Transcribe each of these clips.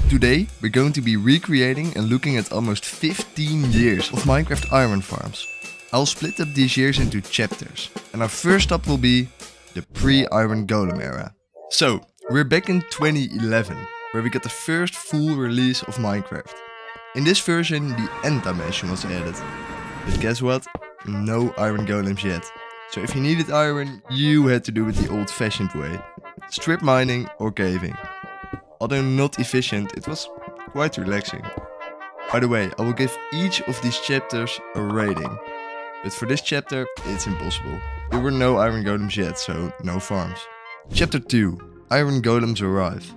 Today we're going to be recreating and looking at almost 15 years of Minecraft iron farms. I'll split up these years into chapters, and our first stop will be the pre-Iron Golem era. So, we're back in 2011, where we got the first full release of Minecraft. In this version the end dimension was added. But guess what? No iron golems yet. So if you needed iron, you had to do it the old-fashioned way. Strip mining or caving. Although not efficient, it was quite relaxing. By the way, I will give each of these chapters a rating. But for this chapter, it's impossible. There were no iron golems yet, so no farms. Chapter 2. Iron golems arrive.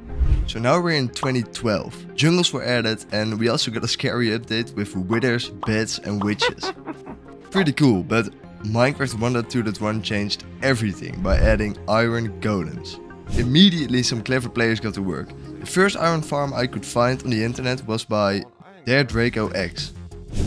So now we're in 2012. Jungles were added and we also got a scary update with withers, bats and witches. Pretty cool, but Minecraft 1.2.1 changed everything by adding iron golems. Immediately some clever players got to work. The first iron farm I could find on the internet was by DareDracoX.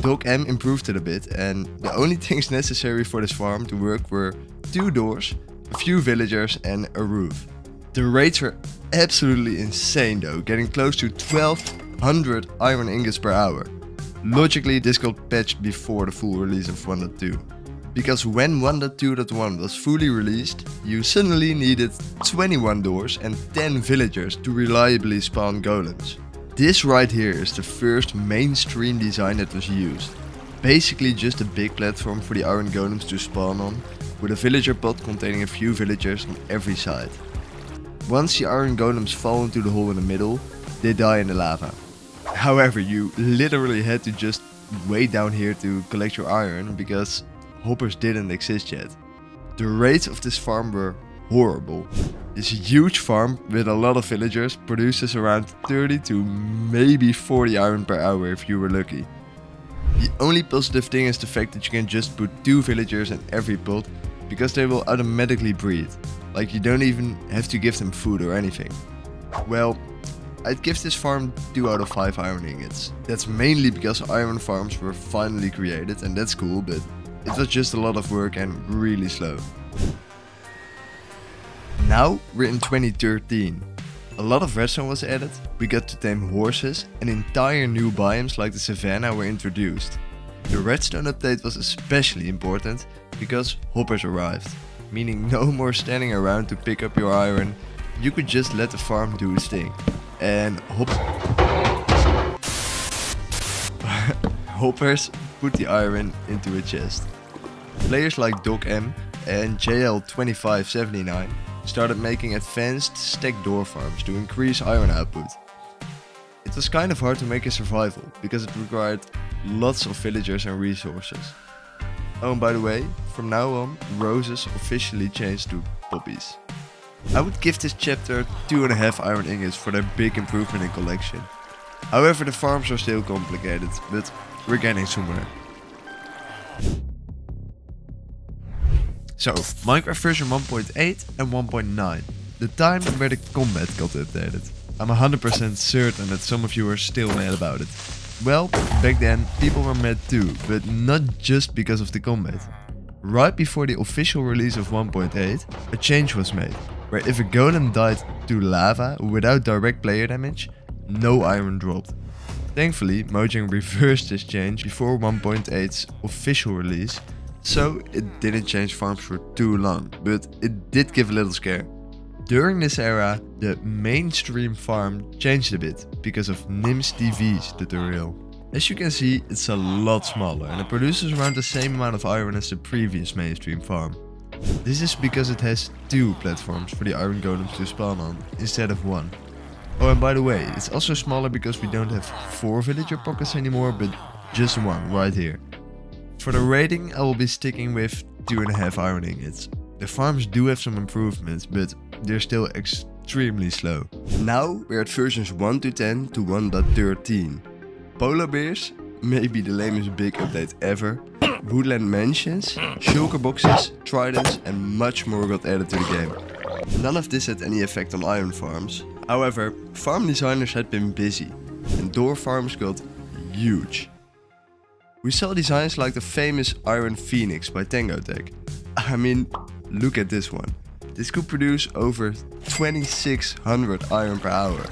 Doc M improved it a bit and the only things necessary for this farm to work were 2 doors, a few villagers and a roof. The rates were absolutely insane though, getting close to 1200 iron ingots per hour. Logically this got patched before the full release of 1.2. Because when 1.2.1 was fully released, you suddenly needed 21 doors and 10 villagers to reliably spawn golems. This right here is the first mainstream design that was used. Basically just a big platform for the iron golems to spawn on, with a villager pod containing a few villagers on every side. Once the iron golems fall into the hole in the middle, they die in the lava. However, you literally had to just wait down here to collect your iron because hoppers didn't exist yet. The rates of this farm were horrible. This huge farm with a lot of villagers produces around 30 to maybe 40 iron per hour if you were lucky. The only positive thing is the fact that you can just put 2 villagers in every pot because they will automatically breed. Like you don't even have to give them food or anything. Well, I'd give this farm 2 out of 5 iron ingots. That's mainly because iron farms were finally created and that's cool, but it was just a lot of work and really slow. Now we're in 2013. A lot of redstone was added, we got to tame horses and entire new biomes like the savannah were introduced. The redstone update was especially important because hoppers arrived, meaning no more standing around to pick up your iron, you could just let the farm do its thing. And hoppers put the iron into a chest. Players like Doc M and JL2579 started making advanced stacked door farms to increase iron output. It was kind of hard to make a survival because it required lots of villagers and resources. Oh, and by the way, from now on, roses officially changed to poppies. I would give this chapter 2.5 iron ingots for their big improvement in collection. However, the farms are still complicated, but we're getting somewhere. So, Minecraft version 1.8 and 1.9. The time where the combat got updated. I'm 100% certain that some of you are still mad about it. Well, back then people were mad too, but not just because of the combat. Right before the official release of 1.8, a change was made, where if a golem died to lava without direct player damage, no iron dropped. Thankfully, Mojang reversed this change before 1.8's official release, so it didn't change farms for too long, but it did give a little scare. During this era, the mainstream farm changed a bit because of Nims TV's tutorial. As you can see, it's a lot smaller and it produces around the same amount of iron as the previous mainstream farm. This is because it has 2 platforms for the iron golems to spawn on, instead of 1. Oh, and by the way, it's also smaller because we don't have 4 villager pockets anymore, but just 1 right here. For the rating, I will be sticking with 2.5 iron ingots. The farms do have some improvements, but they're still extremely slow. Now we're at versions 1 to 10 to 1.13. Polar bears, maybe the lamest big update ever. Woodland mansions, shulker boxes, tridents and much more got added to the game. None of this had any effect on iron farms. However, farm designers had been busy and door farms got huge. We saw designs like the famous Iron Phoenix by Tangotech. I mean, look at this one. This could produce over 2600 iron per hour.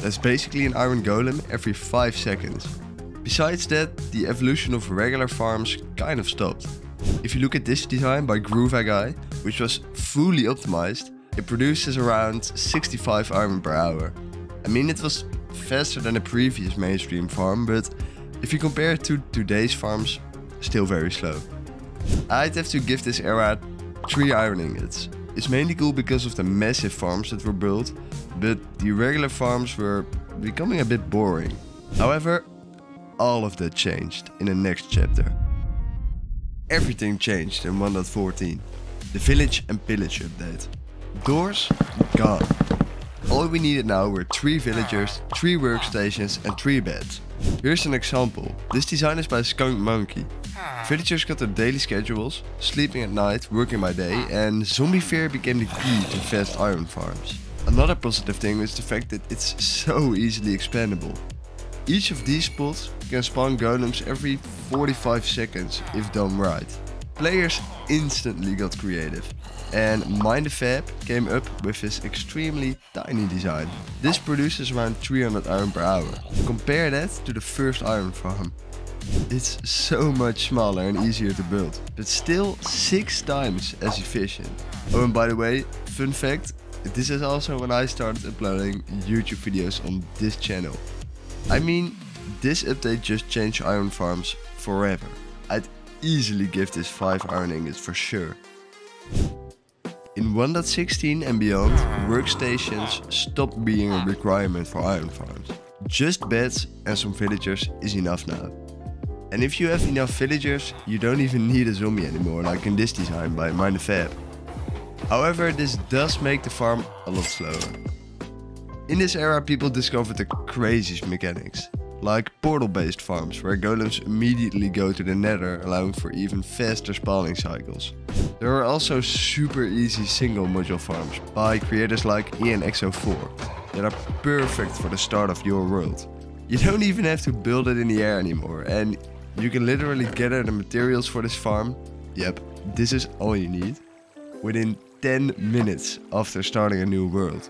That's basically an iron golem every 5 seconds. Besides that, the evolution of regular farms kind of stopped. If you look at this design by GrooveGuy, which was fully optimized, it produces around 65 iron per hour. I mean, it was faster than a previous mainstream farm, but if you compare it to today's farms, still very slow. I'd have to give this era 3 iron ingots. It's mainly cool because of the massive farms that were built, but the regular farms were becoming a bit boring. However, all of that changed in the next chapter. Everything changed in 1.14. The village and pillage update. Doors gone. All we needed now were 3 villagers, 3 workstations and 3 beds. Here's an example. This design is by Skunk Monkey. Villagers got their daily schedules, sleeping at night, working by day, and zombie fear became the key to fast iron farms. Another positive thing is the fact that it's so easily expandable. Each of these spots can spawn golems every 45 seconds if done right. Players instantly got creative, and Mind the Fab came up with this extremely tiny design. This produces around 300 iron per hour. Compare that to the first iron farm. It's so much smaller and easier to build, but still 6 times as efficient. Oh, and by the way, fun fact, this is also when I started uploading YouTube videos on this channel. I mean, this update just changed iron farms forever. I'd easily give this 5 iron ingots for sure. In 1.16 and beyond, workstations stopped being a requirement for iron farms. Just beds and some villagers is enough now. And if you have enough villagers, you don't even need a zombie anymore, like in this design by Mind the Fab. However, this does make the farm a lot slower. In this era, people discovered the craziest mechanics, like portal-based farms where golems immediately go to the nether, allowing for even faster spawning cycles. There are also super easy single module farms by creators like ENXO4 that are perfect for the start of your world. You don't even have to build it in the air anymore, and you can literally gather the materials for this farm. Yep, this is all you need, within 10 minutes after starting a new world.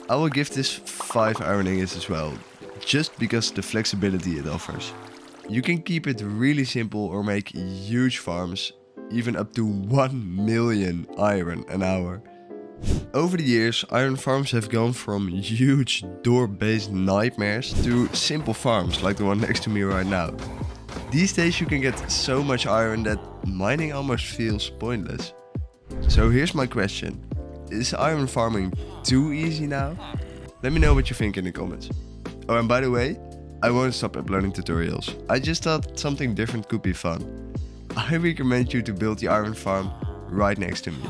I will give this 5 iron ingots as well, just because the flexibility it offers. You can keep it really simple or make huge farms, even up to 1 million iron an hour. Over the years, iron farms have gone from huge door-based nightmares to simple farms like the one next to me right now. These days you can get so much iron that mining almost feels pointless. So here's my question. Is iron farming too easy now? Let me know what you think in the comments. Oh, and by the way, I won't stop uploading tutorials. I just thought something different could be fun. I recommend you to build the iron farm right next to me.